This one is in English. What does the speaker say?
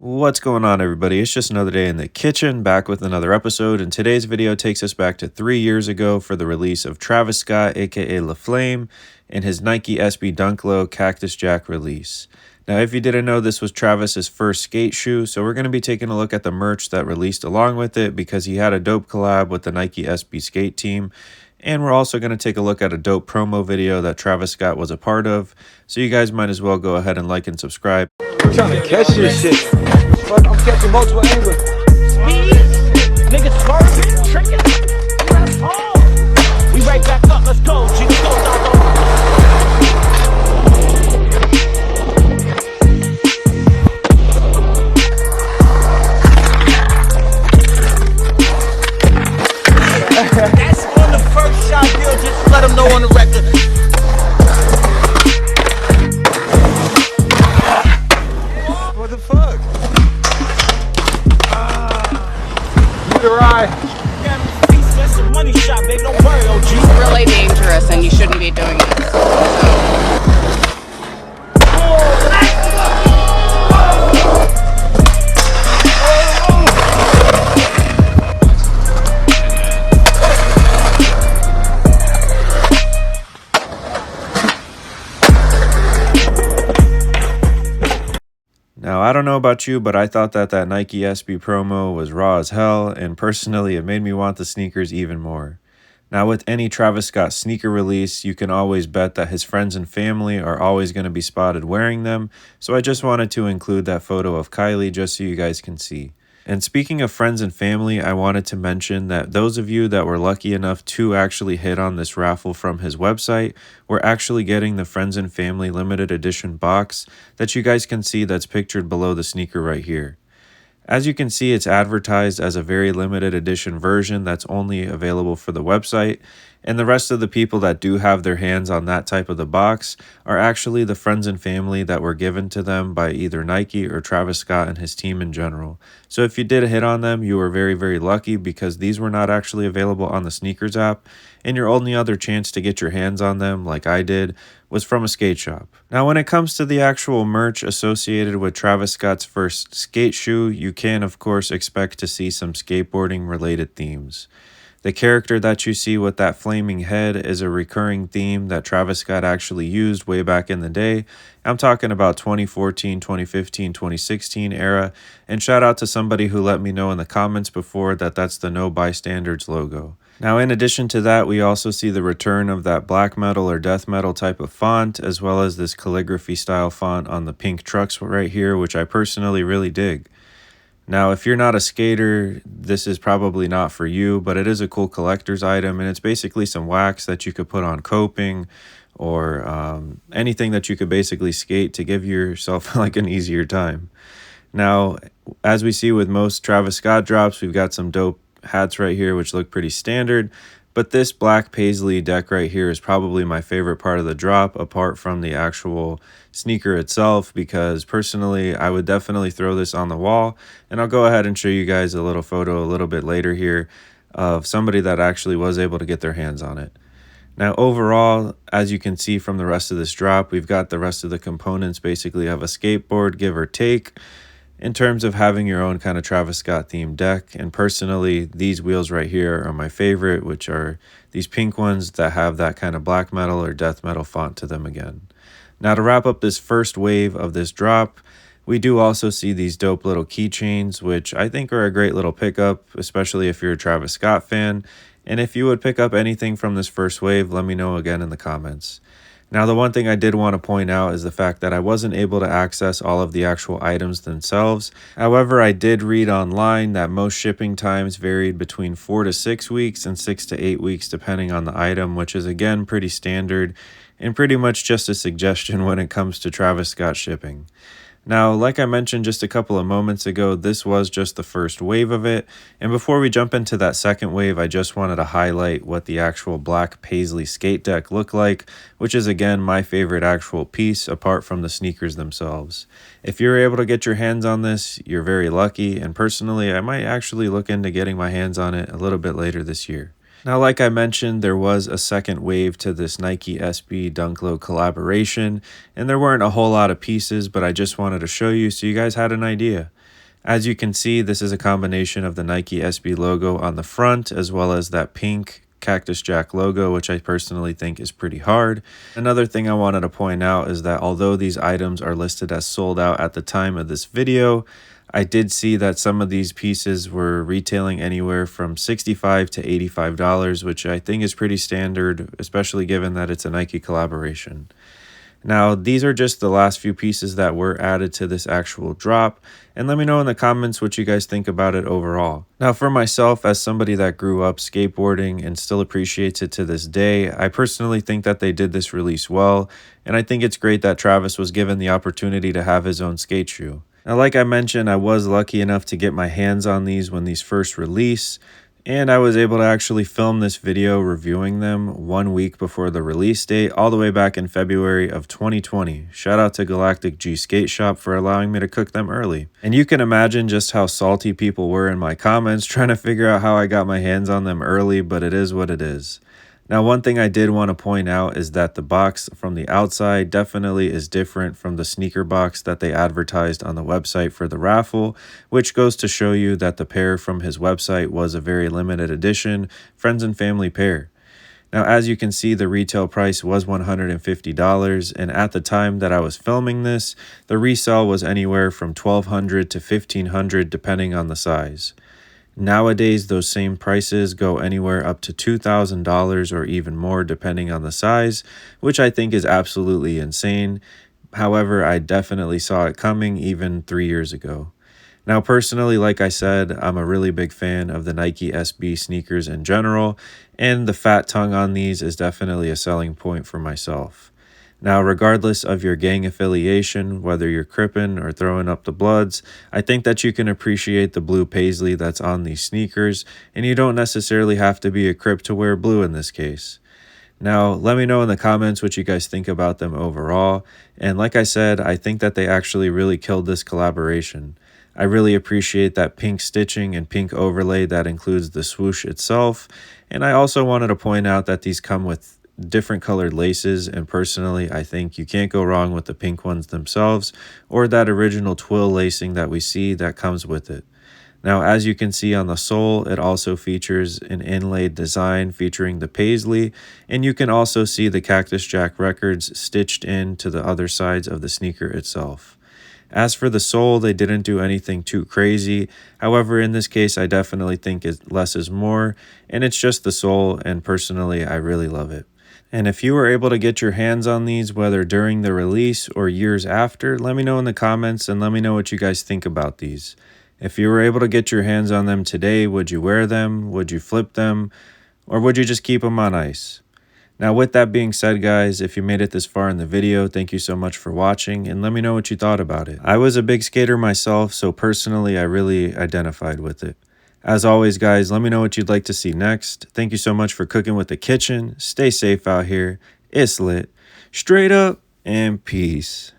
What's going on, everybody? It's just another day in the kitchen, back with another episode, and today's video takes us back to 3 years ago for the release of Travis Scott, aka La Flame, and his Nike SB Dunk Low Cactus Jack release. Now, if you didn't know, this was Travis's first skate shoe, so we're going to be taking a look at the merch that released along with it because he had a dope collab with the Nike SB skate team. And we're also going to take a look at a dope promo video that Travis Scott was a part of, so you guys might as well go ahead and like and subscribe. I'm trying to catch this shit. Fuck, I'm catching multiple angles. Niggas swerving, tricking. That's all. We right back up. Let's go. G, let's go, dog. That's on the first shot, Bill. Just let them know on the record. What the fuck? Need a ride. That's a money shot, baby. Don't worry, OG. It's really dangerous and you shouldn't be doing this. So. Now, I don't know about you, but I thought that Nike SB promo was raw as hell, and personally, it made me want the sneakers even more. Now, with any Travis Scott sneaker release, you can always bet that his friends and family are always going to be spotted wearing them, so I just wanted to include that photo of Kylie just so you guys can see. And speaking of friends and family, I wanted to mention that those of you that were lucky enough to actually hit on this raffle from his website were actually getting the Friends and Family limited edition box that you guys can see that's pictured below the sneaker right here. As you can see, it's advertised as a very limited edition version that's only available for the website, and the rest of the people that do have their hands on that type of the box are actually the friends and family that were given to them by either Nike or Travis Scott and his team in general. So if you did hit on them, you were very, very lucky because these were not actually available on the Sneakers app, and your only other chance to get your hands on them, like I did, was from a skate shop. Now, when it comes to the actual merch associated with Travis Scott's first skate shoe, you can, of course, expect to see some skateboarding related themes. The character that you see with that flaming head is a recurring theme that Travis Scott actually used way back in the day. I'm talking about 2014, 2015, 2016 era, and shout out to somebody who let me know in the comments before that that's the No Bystanders logo. Now, in addition to that, we also see the return of that black metal or death metal type of font, as well as this calligraphy style font on the pink trucks right here, which I personally really dig. Now, if you're not a skater, this is probably not for you, but it is a cool collector's item, and it's basically some wax that you could put on coping or anything that you could basically skate to give yourself like an easier time. Now, as we see with most Travis Scott drops, we've got some dope hats right here, which look pretty standard, but this black paisley deck right here is probably my favorite part of the drop, apart from the actual sneaker itself, because personally I would definitely throw this on the wall, and I'll go ahead and show you guys a little photo a little bit later here of somebody that actually was able to get their hands on it. Now, overall, as you can see from the rest of this drop, we've got the rest of the components basically of a skateboard, give or take, in terms of having your own kind of Travis Scott themed deck. And personally, these wheels right here are my favorite, which are these pink ones that have that kind of black metal or death metal font to them again. Now, to wrap up this first wave of this drop, we do also see these dope little keychains, which I think are a great little pickup, especially if you're a Travis Scott fan. And if you would pick up anything from this first wave, let me know again in the comments. Now, the one thing I did want to point out is the fact that I wasn't able to access all of the actual items themselves. However, I did read online that most shipping times varied between 4 to 6 weeks and 6 to 8 weeks depending on the item, which is again pretty standard and pretty much just a suggestion when it comes to Travis Scott shipping. Now, like I mentioned just a couple of moments ago, this was just the first wave of it. And before we jump into that second wave, I just wanted to highlight what the actual black paisley skate deck looked like, which is again my favorite actual piece apart from the sneakers themselves. If you're able to get your hands on this, you're very lucky. And personally, I might actually look into getting my hands on it a little bit later this year. Now, like I mentioned, there was a second wave to this Nike SB Dunk Low collaboration, and there weren't a whole lot of pieces, but I just wanted to show you so you guys had an idea. As you can see, this is a combination of the Nike SB logo on the front as well as that pink Cactus Jack logo, which I personally think is pretty hard. Another thing I wanted to point out is that although these items are listed as sold out at the time of this video, I did see that some of these pieces were retailing anywhere from $65 to $85, which I think is pretty standard, especially given that it's a Nike collaboration. Now, these are just the last few pieces that were added to this actual drop, and let me know in the comments what you guys think about it overall. Now, for myself, as somebody that grew up skateboarding and still appreciates it to this day, I personally think that they did this release well, and I think it's great that Travis was given the opportunity to have his own skate shoe. Now, like I mentioned, I was lucky enough to get my hands on these when these first released, and I was able to actually film this video reviewing them 1 week before the release date, all the way back in February of 2020. Shout out to Galactic G Skate Shop for allowing me to cook them early. And you can imagine just how salty people were in my comments trying to figure out how I got my hands on them early, but it is what it is. Now, one thing I did want to point out is that the box from the outside definitely is different from the sneaker box that they advertised on the website for the raffle, which goes to show you that the pair from his website was a very limited edition friends and family pair. Now, as you can see, the retail price was $150, and at the time that I was filming this, the resale was anywhere from $1,200 to $1,500 depending on the size. Nowadays, those same prices go anywhere up to $2,000 or even more depending on the size, which I think is absolutely insane. However, I definitely saw it coming even 3 years ago. Now, personally, like I said, I'm a really big fan of the Nike SB sneakers in general, and the fat tongue on these is definitely a selling point for myself. Now, regardless of your gang affiliation, whether you're crippin' or throwing up the bloods, I think that you can appreciate the blue paisley that's on these sneakers, and you don't necessarily have to be a crip to wear blue in this case. Now, let me know in the comments what you guys think about them overall, and like I said, I think that they actually really killed this collaboration. I really appreciate that pink stitching and pink overlay that includes the swoosh itself, and I also wanted to point out that these come with different colored laces, and personally I think you can't go wrong with the pink ones themselves or that original twill lacing that we see that comes with it. Now, as you can see on the sole, it also features an inlaid design featuring the paisley, and you can also see the Cactus Jack records stitched into the other sides of the sneaker itself. As for the sole, they didn't do anything too crazy. However, in this case, I definitely think less is more, and it's just the sole, and personally, I really love it. And if you were able to get your hands on these, whether during the release or years after, let me know in the comments and let me know what you guys think about these. If you were able to get your hands on them today, would you wear them? Would you flip them? Or would you just keep them on ice? Now, with that being said, guys, if you made it this far in the video, thank you so much for watching, and let me know what you thought about it. I was a big skater myself, so personally, I really identified with it. As always, guys, let me know what you'd like to see next. Thank you so much for cooking with the kitchen. Stay safe out here. It's lit. Straight up, and peace.